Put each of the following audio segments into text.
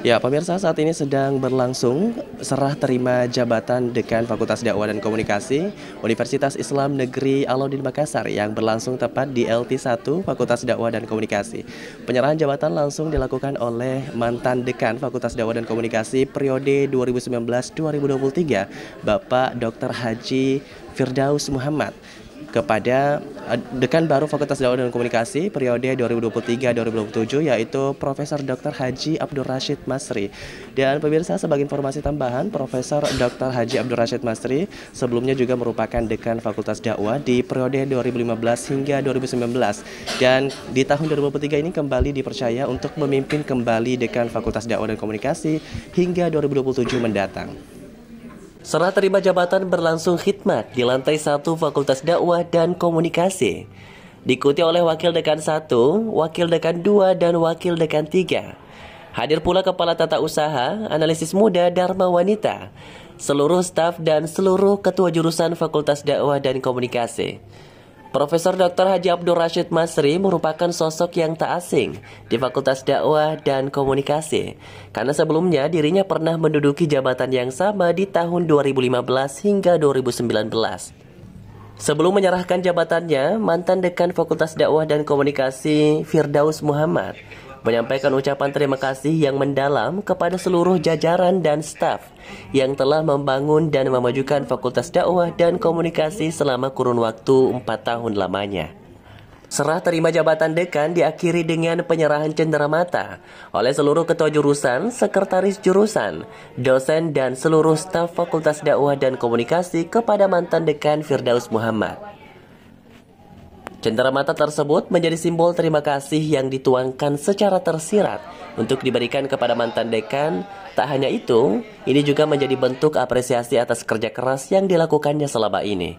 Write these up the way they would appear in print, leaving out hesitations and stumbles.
Ya, pemirsa, saat ini sedang berlangsung serah terima jabatan Dekan Fakultas Dakwah dan Komunikasi Universitas Islam Negeri Alauddin Makassar yang berlangsung tepat di LT1 Fakultas Dakwah dan Komunikasi. Penyerahan jabatan langsung dilakukan oleh mantan Dekan Fakultas Dakwah dan Komunikasi periode 2019-2023, Bapak Dr. Haji Firdaus Muhammad, kepada Dekan baru Fakultas Dakwah dan Komunikasi periode 2023-2027, yaitu Profesor Dr. Haji Abdul Rashid Masri. Dan pemirsa, sebagai informasi tambahan, Profesor Dr. Haji Abdul Rashid Masri sebelumnya juga merupakan Dekan Fakultas Dakwah di periode 2015 hingga 2019, dan di tahun 2023 ini kembali dipercaya untuk memimpin kembali Dekan Fakultas Dakwah dan Komunikasi hingga 2027 mendatang. Serah terima jabatan berlangsung khidmat di lantai 1 Fakultas Dakwah dan Komunikasi. Diikuti oleh Wakil Dekan 1, Wakil Dekan 2, dan Wakil Dekan 3. Hadir pula Kepala Tata Usaha, Analisis Muda, Dharma Wanita, seluruh staf dan seluruh ketua jurusan Fakultas Dakwah dan Komunikasi. Profesor Dr. Haji Abdul Rashid Masri merupakan sosok yang tak asing di Fakultas Dakwah dan Komunikasi, karena sebelumnya dirinya pernah menduduki jabatan yang sama di tahun 2015 hingga 2019. Sebelum menyerahkan jabatannya, mantan Dekan Fakultas Dakwah dan Komunikasi Firdaus Muhammad menyampaikan ucapan terima kasih yang mendalam kepada seluruh jajaran dan staf yang telah membangun dan memajukan Fakultas Dakwah dan Komunikasi selama kurun waktu 4 tahun lamanya. Serah terima jabatan dekan diakhiri dengan penyerahan cenderamata oleh seluruh ketua jurusan, sekretaris jurusan, dosen, dan seluruh staf Fakultas Dakwah dan Komunikasi kepada mantan Dekan Firdaus Muhammad. Cenderamata tersebut menjadi simbol terima kasih yang dituangkan secara tersirat untuk diberikan kepada mantan dekan. Tak hanya itu, ini juga menjadi bentuk apresiasi atas kerja keras yang dilakukannya selama ini.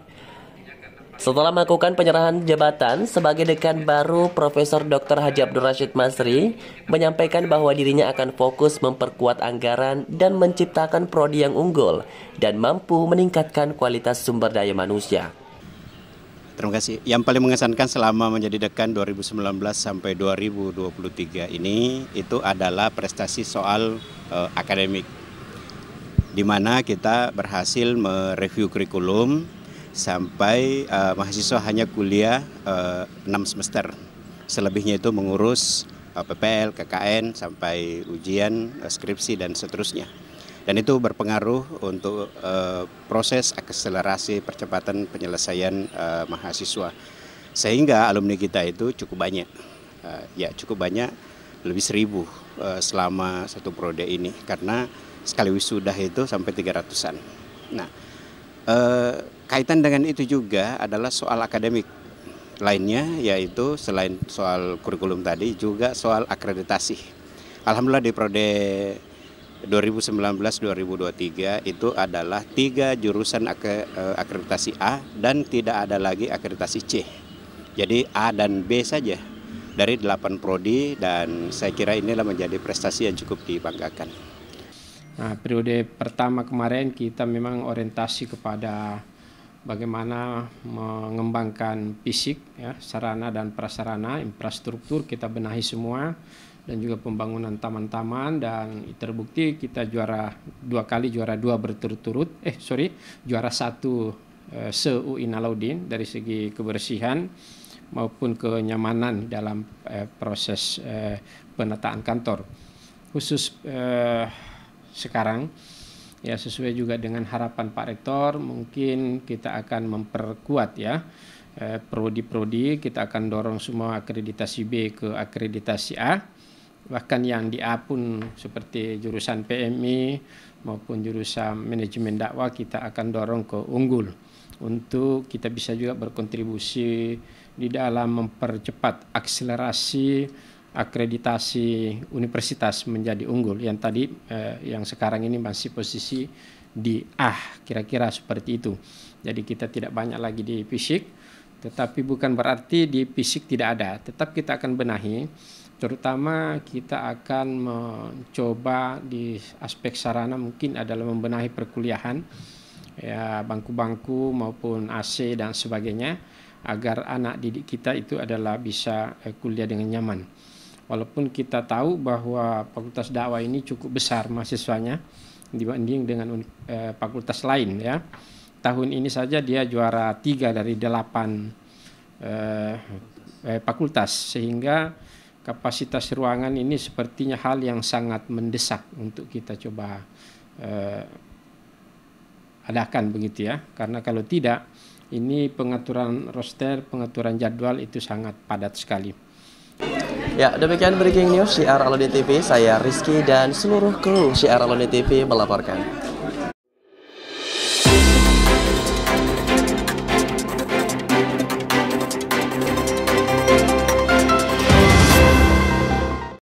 Setelah melakukan penyerahan jabatan sebagai dekan baru, Profesor Dr. Haji Abdul Rashid Masri menyampaikan bahwa dirinya akan fokus memperkuat anggaran dan menciptakan prodi yang unggul dan mampu meningkatkan kualitas sumber daya manusia. Terima kasih. Yang paling mengesankan selama menjadi dekan 2019 sampai 2023 ini itu adalah prestasi soal akademik, di mana kita berhasil mereview kurikulum sampai mahasiswa hanya kuliah 6 semester. Selebihnya itu mengurus PPL, KKN, sampai ujian, skripsi, dan seterusnya. Dan itu berpengaruh untuk proses akselerasi percepatan penyelesaian mahasiswa. Sehingga alumni kita itu cukup banyak, cukup banyak, lebih 1.000 selama satu prode ini. Karena sekali wisuda itu sampai 300-an. Nah, kaitan dengan itu juga adalah soal akademik lainnya, yaitu selain soal kurikulum tadi juga soal akreditasi. Alhamdulillah di prode 2019-2023 itu adalah 3 jurusan akreditasi A dan tidak ada lagi akreditasi C. Jadi A dan B saja dari 8 prodi, dan saya kira inilah menjadi prestasi yang cukup dibanggakan. Nah, periode pertama kemarin kita memang orientasi kepada bagaimana mengembangkan fisik, sarana dan prasarana, infrastruktur kita benahi semua, dan juga pembangunan taman-taman, dan terbukti kita juara 2 kali, juara 2 berturut-turut, juara 1 se-UIN Alauddin dari segi kebersihan maupun kenyamanan dalam proses penataan kantor. Khusus sekarang, ya sesuai juga dengan harapan Pak Rektor, mungkin kita akan memperkuat prodi-prodi, kita akan dorong semua akreditasi B ke akreditasi A. Bahkan yang di A pun seperti jurusan PMI maupun jurusan manajemen dakwah kita akan dorong ke unggul, untuk kita bisa juga berkontribusi di dalam mempercepat akselerasi akreditasi universitas menjadi unggul, yang tadi yang sekarang ini masih posisi di A, kira-kira seperti itu. Jadi kita tidak banyak lagi di fisik, tetapi bukan berarti di fisik tidak ada, tetap kita akan benahi. Terutama kita akan mencoba di aspek sarana, mungkin adalah membenahi perkuliahan, ya bangku-bangku maupun AC dan sebagainya, agar anak didik kita itu adalah bisa kuliah dengan nyaman. Walaupun kita tahu bahwa Fakultas Dakwah ini cukup besar mahasiswanya dibanding dengan fakultas lain ya. Tahun ini saja dia juara 3 dari 8 fakultas, sehingga kapasitas ruangan ini sepertinya hal yang sangat mendesak untuk kita coba adakan begitu ya. Karena kalau tidak, ini pengaturan roster, pengaturan jadwal itu sangat padat sekali. Ya, demikian breaking news Syiar Alauddin TV. Saya Rizky dan seluruh kru Syiar Alauddin TV melaporkan.